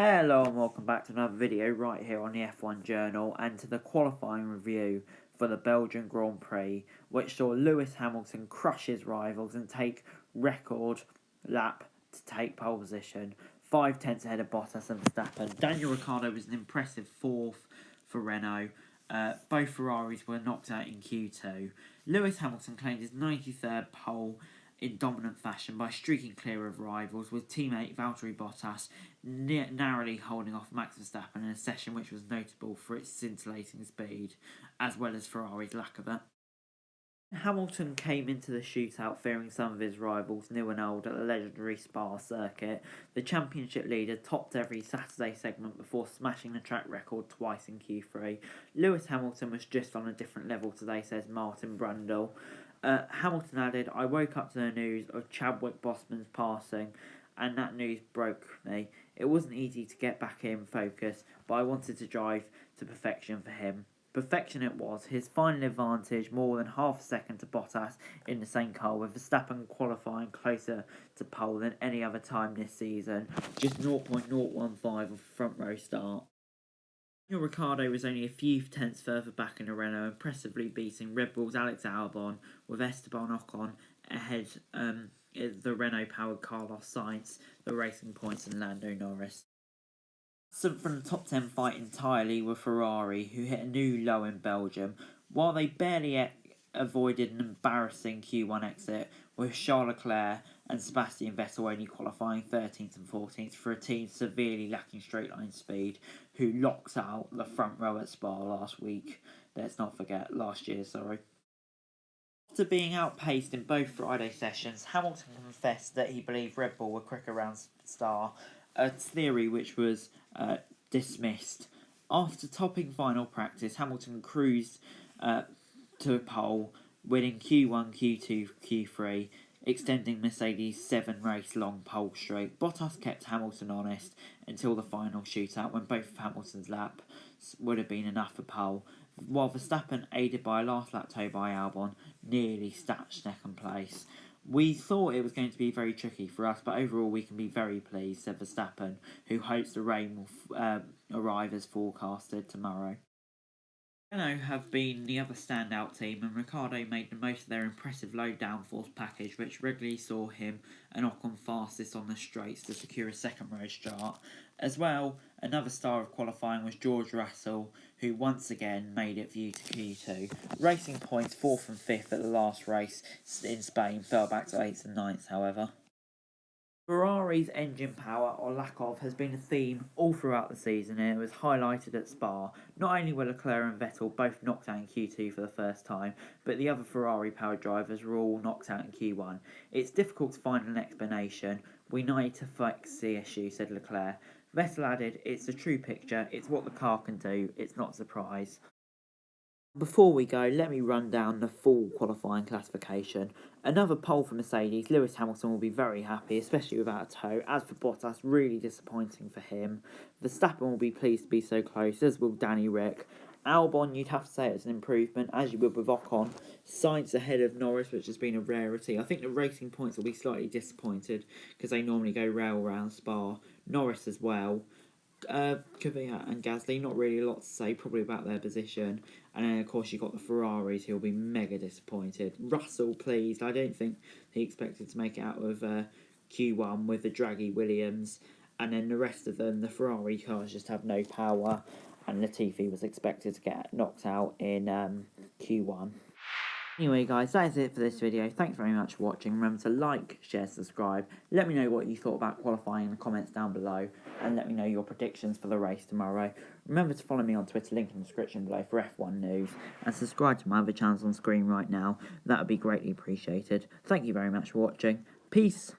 Hello and welcome back to another video right here on the F1 Journal and to the qualifying review for the Belgian Grand Prix, which saw Lewis Hamilton crush his rivals and take record lap to take pole position, 5/10 ahead of Bottas and Verstappen. Daniel Ricciardo was an impressive fourth for Renault. Both Ferraris were knocked out in Q2. Lewis Hamilton claimed his 93rd pole in dominant fashion by streaking clear of rivals, with teammate Valtteri Bottas narrowly holding off Max Verstappen in a session which was notable for its scintillating speed, as well as Ferrari's lack of it. Hamilton came into the shootout fearing some of his rivals, new and old, at the legendary Spa circuit. The championship leader topped every Saturday segment before smashing the track record twice in Q3. Lewis Hamilton was just on a different level today, says Martin Brundle. Hamilton added, "I woke up to the news of Chadwick Boseman's passing, and that news broke me. It wasn't easy to get back in focus, but I wanted to drive to perfection for him." Perfection it was, his final advantage more than half a second to Bottas in the same car, with Verstappen qualifying closer to pole than any other time this season, just 0.015 of front row start. Daniel Ricciardo was only a few tenths further back in the Renault, impressively beating Red Bull's Alex Albon, with Esteban Ocon ahead the Renault-powered Carlos Sainz, the Racing Points and Lando Norris. Absent from the top 10 fight entirely were Ferrari, who hit a new low in Belgium, while they barely avoided an embarrassing Q1 exit, with Charles Leclerc and Sebastian Vettel only qualifying 13th and 14th for a team severely lacking straight line speed, who locked out the front row at Spa last year. After being outpaced in both Friday sessions, Hamilton confessed that he believed Red Bull were quicker around Spa, a theory which was dismissed. After topping final practice, Hamilton cruised to a pole, winning Q1, Q2, Q3, extending Mercedes' 7-race-long pole streak. Bottas kept Hamilton honest until the final shootout, when both of Hamilton's laps would have been enough for pole, while Verstappen, aided by a last lap tow by Albon, nearly snatched second place. "We thought it was going to be very tricky for us, but overall we can be very pleased," said Verstappen, who hopes the rain will arrive as forecasted tomorrow. Renault have been the other standout team, and Ricciardo made the most of their impressive low downforce package, which regularly saw him and Ocon fastest on the straights to secure a second row start. As well, another star of qualifying was George Russell, who once again made it view to Q2. Racing Points 4th and 5th at the last race in Spain fell back to 8th and 9th, however. Ferrari's engine power, or lack of, has been a theme all throughout the season, and it was highlighted at Spa. Not only were Leclerc and Vettel both knocked out in Q2 for the first time, but the other Ferrari-powered drivers were all knocked out in Q1. "It's difficult to find an explanation. We need to fix the issue," said Leclerc. Vettel added, "It's the true picture. It's what the car can do. It's not a surprise." Before we go, let me run down the full qualifying classification. Another pole for Mercedes. Lewis Hamilton will be very happy, especially without a tow. As for Bottas, really disappointing for him. Verstappen will be pleased to be so close, as will Danny Rick. Albon, you'd have to say it's an improvement, as you would with Ocon. Sainz ahead of Norris, which has been a rarity. I think the Racing Points will be slightly disappointed, because they normally go rail round Spa. Norris as well. Kvyat and Gasly, not really a lot to say, probably about their position. And then, of course, you've got the Ferraris, who will be mega disappointed. Russell, pleased. I don't think he expected to make it out of Q1 with the draggy Williams. And then the rest of them, the Ferrari cars just have no power. And Latifi was expected to get knocked out in Q1. Anyway guys, that is it for this video. Thanks very much for watching. Remember to like, share, subscribe. Let me know what you thought about qualifying in the comments down below. And let me know your predictions for the race tomorrow. Remember to follow me on Twitter, link in the description below for F1 news. And subscribe to my other channels on screen right now. That would be greatly appreciated. Thank you very much for watching. Peace.